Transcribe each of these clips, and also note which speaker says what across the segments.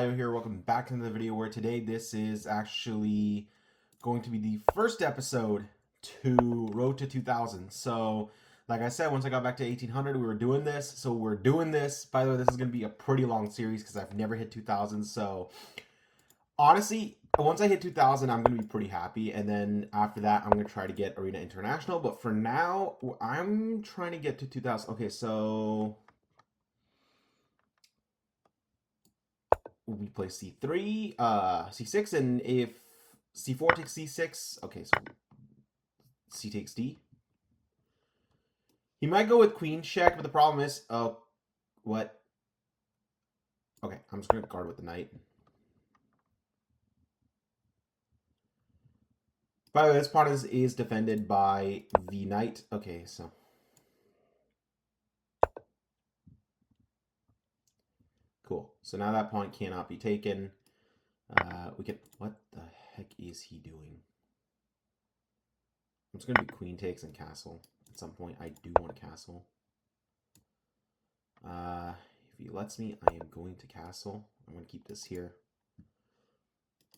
Speaker 1: Bio here. Welcome back to the video where today this is actually going to be the first episode to Road to 2000. So, like I said, once I got back to 1800, we were doing this. So we're doing this. By the way, this is going to be a pretty long series because I've never hit 2000. So, honestly, once I hit 2000, I'm going to be pretty happy. And then after that, I'm going to try to get Arena International. But for now, I'm trying to get to 2000. Okay, so we play c3, c6, and if c4 takes c6, okay, so c takes d. He might go with queen check, but the problem is, what? Okay, I'm just gonna guard with the knight. By the way, this pawn is defended by the knight. Okay, so cool. So now that pawn cannot be taken. We can. What the heck is he doing? I'm just gonna do queen takes and castle. At some point, I do want a castle. If he lets me, I am going to castle. I'm going to keep this here.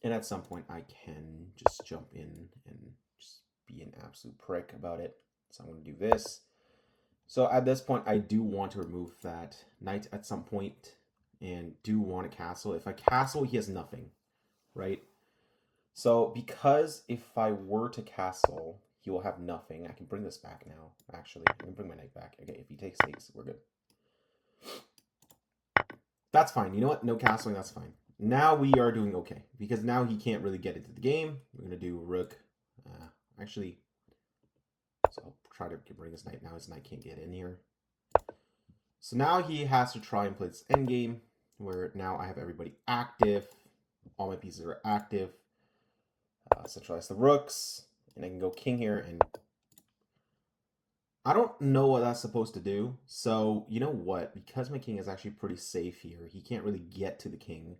Speaker 1: And at some point, I can just jump in and just be an absolute prick about it. So I'm going to do this. So at this point, I do want to remove that knight at some point and do want a castle. If I castle, he has nothing, right? So because if I were to castle, he will have nothing. I can bring this back now, actually. I can bring my knight back. Okay, if he takes, we're good. That's fine. You know what? No castling, that's fine. Now we are doing okay. Because now he can't really get into the game. We're going to do rook. Actually, so I'll try to bring his knight. Now his knight can't get in here. So now he has to try and play this endgame, where now I have everybody active. All my pieces are active. Centralize the rooks. And I can go king here and I don't know what that's supposed to do. So, you know what? Because my king is actually pretty safe here, he can't really get to the king.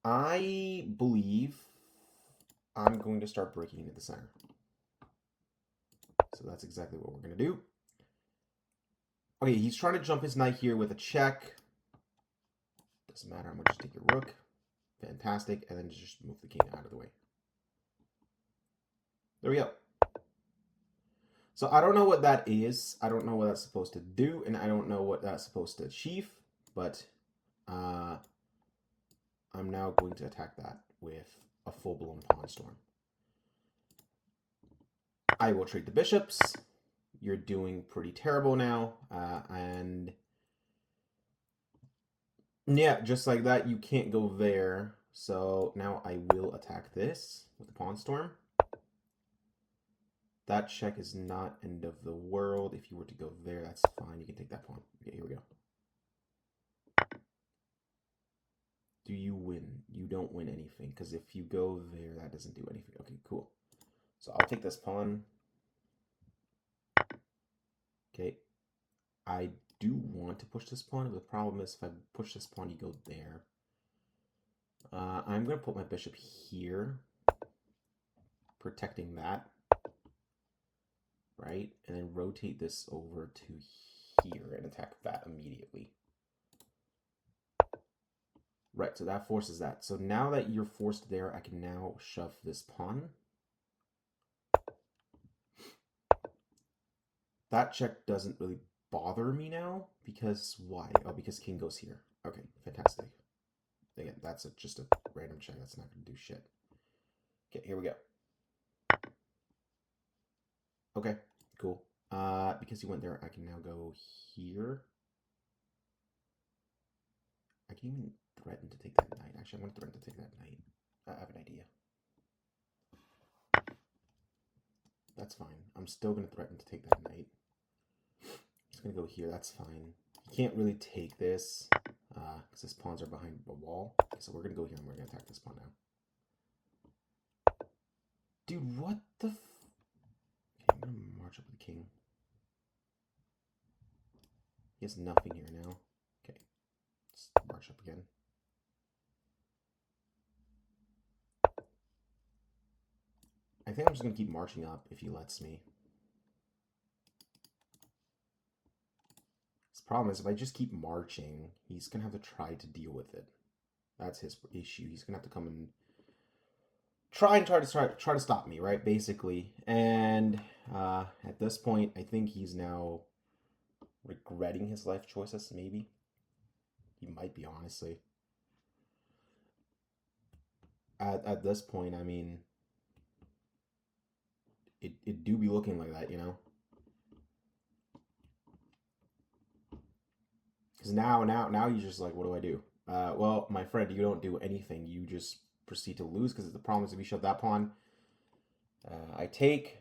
Speaker 1: I believe I'm going to start breaking into the center. So that's exactly what we're going to do. Okay, he's trying to jump his knight here with a check. Doesn't matter. I'm going to just take your rook. Fantastic. And then just move the king out of the way. There we go. So I don't know what that is. I don't know what that's supposed to do, and I don't know what that's supposed to achieve, but I'm now going to attack that with a full-blown pawn storm. I will trade the bishops. You're doing pretty terrible now, and yeah, just like that, you can't go there. So now I will attack this with the pawn storm. That check is not end of the world. If you were to go there, that's fine. You can take that pawn. Okay, here we go. Do you win? You don't win anything, because if you go there, that doesn't do anything. Okay, cool. So I'll take this pawn. Okay. I do want to push this pawn, but the problem is if I push this pawn, you go there. I'm going to put my bishop here, protecting that. Right? And then rotate this over to here and attack that immediately. Right, so that forces that. So now that you're forced there, I can now shove this pawn. That check doesn't really bother me now, because why? Oh, because king goes here. Okay, fantastic. Again, that's just a random check. That's not going to do shit. Okay, here we go. Okay, cool. Because he went there, I can now go here. I can even threaten to take that knight. Actually, I'm going to threaten to take that knight. I have an idea. That's fine. I'm still going to threaten to take that knight. Just going to go here. That's fine. He can't really take this because his pawns are behind a wall. Okay, so we're going to go here and we're going to attack this pawn now. Dude, what the f... Okay, I'm going to march up with the king. He has nothing here now. Okay, let's march up again. I think I'm just going to keep marching up if he lets me. His problem is if I just keep marching, he's going to have to try to deal with it. That's his issue. He's gonna have to come and try to stop me, right? Basically. And at this point, I think he's now regretting his life choices. Maybe he might be, honestly. At this point, I mean, it do be looking like that, you know. Because now you're just like, what do I do? Well, my friend, you don't do anything. You just proceed to lose because the problem is if you shove that pawn, I take,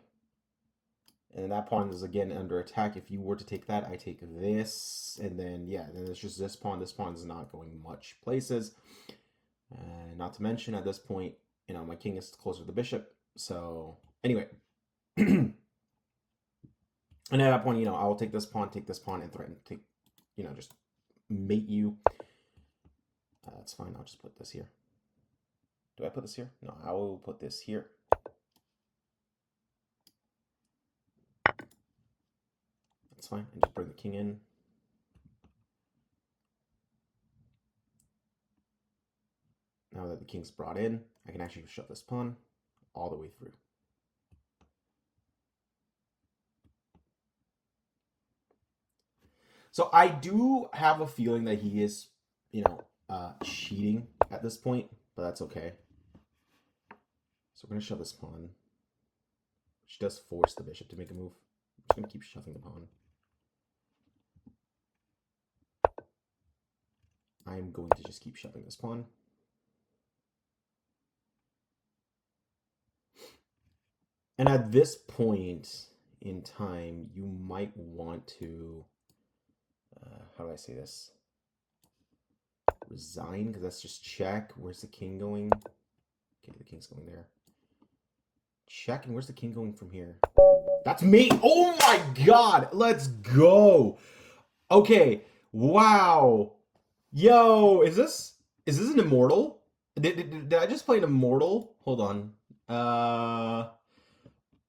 Speaker 1: and that pawn is again under attack. If you were to take that, I take this, and then yeah, then it's just this pawn. This pawn is not going much places. Not to mention at this point, you know, my king is closer to the bishop. So anyway, and at that point, you know, I will take this pawn, and threaten to take, you know, just mate you. That's fine. I'll just put this here. Do I put this here? No, I will put this here. That's fine. And just bring the king in. Now that the king's brought in, I can actually shove this pawn all the way through. So I do have a feeling that he is, you know, cheating at this point, but that's okay. So we're going to shove this pawn, which does force the bishop to make a move. I'm just going to keep shoving the pawn. I'm going to just keep shoving this pawn. And at this point in time, you might want to, how do I say this? Resign, because that's just check. Where's the king going? Okay, the king's going there. Check, and where's the king going from here? That's me! Oh my god! Let's go! Okay, wow! Yo, is this an immortal? Did I just play an immortal? Hold on.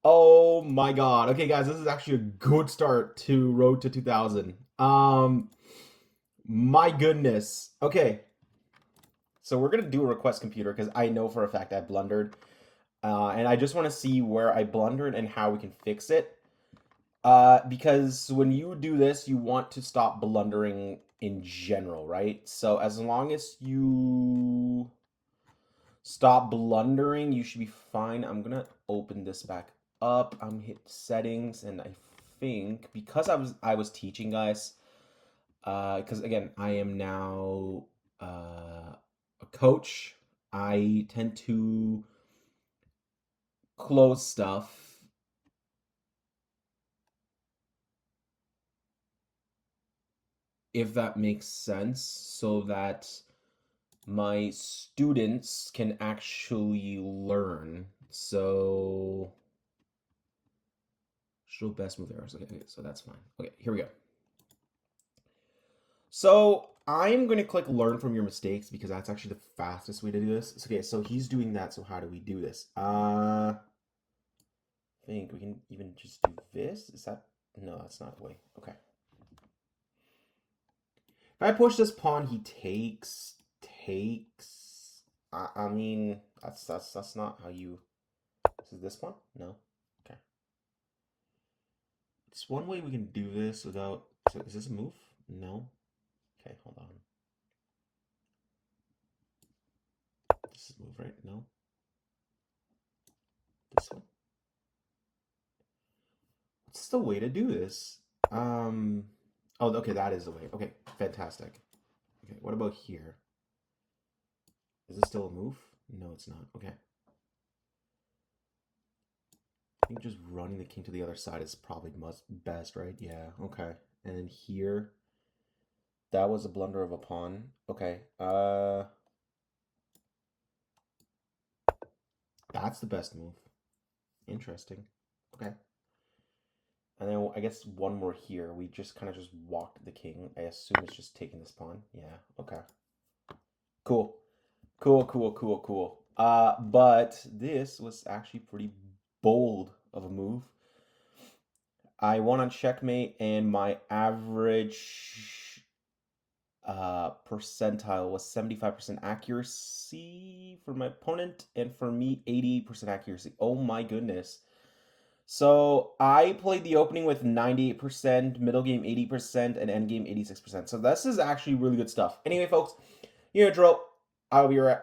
Speaker 1: Oh my god. Okay, guys, this is actually a good start to Road to 2000. My goodness. Okay. So we're going to do a request computer because I know for a fact I blundered. And I just want to see where I blundered and how we can fix it. Because when you do this, you want to stop blundering in general, right? So as long as you stop blundering, you should be fine. I'm going to open this back up. I'm hit settings, and I think because I was teaching, guys, because again, I am now a coach, I tend to close stuff if that makes sense, so that my students can actually learn. So show best move errors. Okay, so that's fine. Okay, here we go. So I'm going to click learn from your mistakes because that's actually the fastest way to do this. Okay, so he's doing that. So how do we do this? I think we can even just do this. Is that? No, that's not the way. Okay. If I push this pawn, he takes. I mean, that's not how you. Is this one? No. Okay. It's one way we can do this without. So is this a move? No. Okay, hold on. This is a move, right? No. This one. What's the way to do this? Oh, okay, that is the way. Okay, fantastic. Okay, what about here? Is this still a move? No, it's not. Okay. I think just running the king to the other side is probably best, right? Yeah, okay. And then here, that was a blunder of a pawn. Okay, that's the best move. Interesting. Okay. And then I guess one more here. We just kind of just walked the king. I assume it's just taking this pawn. Yeah, okay. Cool. Cool. But this was actually pretty bold of a move. I won on checkmate, and my average percentile was 75% accuracy for my opponent, and for me 80% accuracy. Oh my goodness. So I played the opening with 98%, middle game 80%, and end game 86%. So this is actually really good stuff. Anyway, folks, you know drill. I'll be right.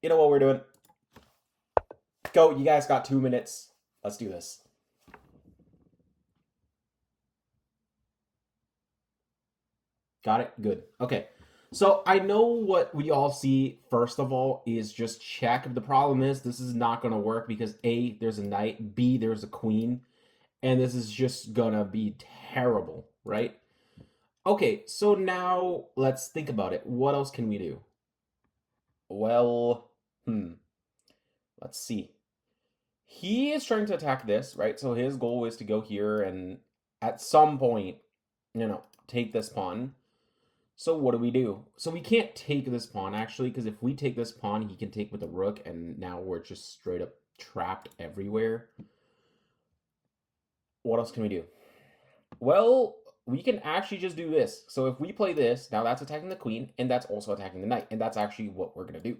Speaker 1: You know what we're doing. Go. You guys got 2 minutes. Let's do this. Got it? Good. Okay. So I know what we all see, first of all, is just check. The problem is this is not going to work because A, there's a knight, B, there's a queen, and this is just going to be terrible, right? Okay, so now let's think about it. What else can we do? Well, let's see. He is trying to attack this, right? So his goal is to go here and at some point, take this pawn. So what do we do? So we can't take this pawn, actually, because if we take this pawn, he can take with the rook, and now we're just straight up trapped everywhere. What else can we do? Well, we can actually just do this. So if we play this, now that's attacking the queen, and that's also attacking the knight, and that's actually what we're going to do.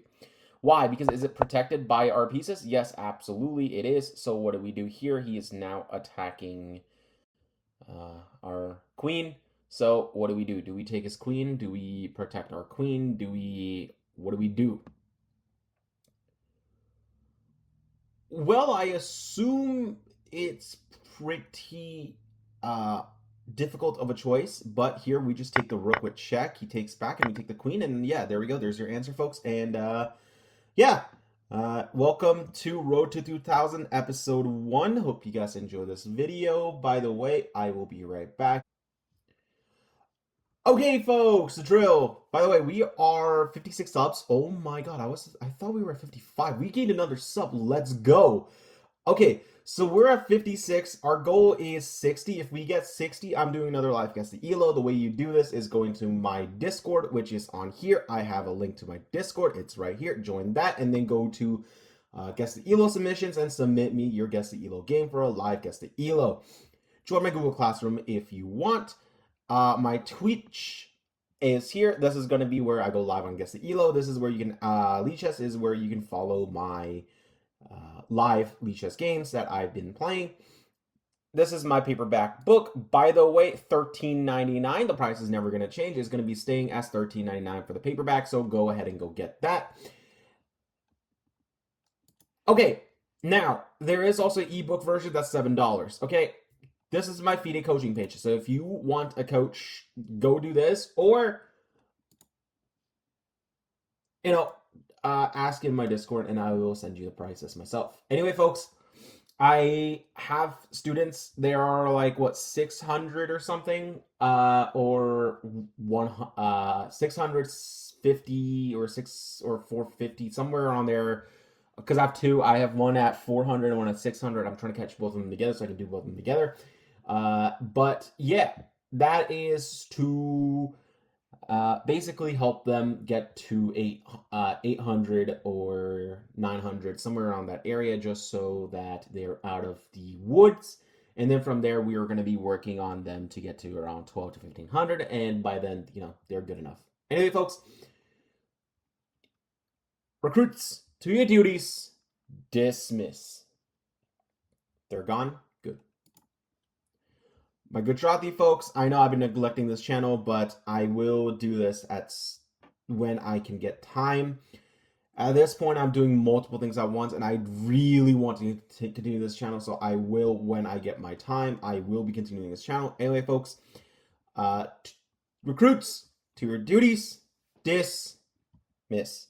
Speaker 1: Why? Because is it protected by our pieces? Yes, absolutely it is. So what do we do here? He is now attacking our queen. So what do we do? Do we take his queen? Do we protect our queen? What do we do? Well, I assume it's pretty difficult of a choice, but here we just take the rook with check. He takes back and we take the queen, and yeah, there we go. There's your answer, folks. And yeah. Welcome to Road to 2000 episode 1. Hope you guys enjoy this video. By the way, I will be right back. Okay, folks, the drill. By the way, we are 56 subs. Oh my god, I thought we were at 55. We gained another sub. Let's go. Okay, so we're at 56. Our goal is 60. If we get 60, I'm doing another live Guess the ELO. The way you do this is going to my Discord, which is on here. I have a link to my Discord. It's right here. Join that, and then go to Guess the ELO submissions and submit me your Guess the ELO game for a live Guess the ELO. Join my Google Classroom if you want. My Twitch is here. This is going to be where I go live on Guess the ELO. This is where you can, Lichess is where you can follow my live Lichess games that I've been playing. This is my paperback book. By the way, $13.99. The price is never going to change. It's going to be staying as $13.99 for the paperback, so go ahead and go get that. Okay, now, there is also an ebook version that's $7, okay? This is my FIDE coaching page. So if you want a coach, go do this. Or, ask in my Discord and I will send you the prices myself. Anyway, folks, I have students. There are like, 600 or something. Or 650 or 450, somewhere around there. Because I have two. I have one at 400 and one at 600. I'm trying to catch both of them together so I can do both of them together. But yeah, that is to basically help them get to 800 or 900, somewhere around that area, just so that they're out of the woods. And then from there, we are going to be working on them to get to around 12 to 1500. And by then, they're good enough. Anyway, folks, recruits, to your duties, dismiss. They're gone. Good. My Gujarati folks, I know I've been neglecting this channel, but I will do this when I can get time. At this point, I'm doing multiple things at once, and I really want to continue this channel, so I will, when I get my time, I will be continuing this channel. Anyway, folks, recruits, to your duties, dismiss.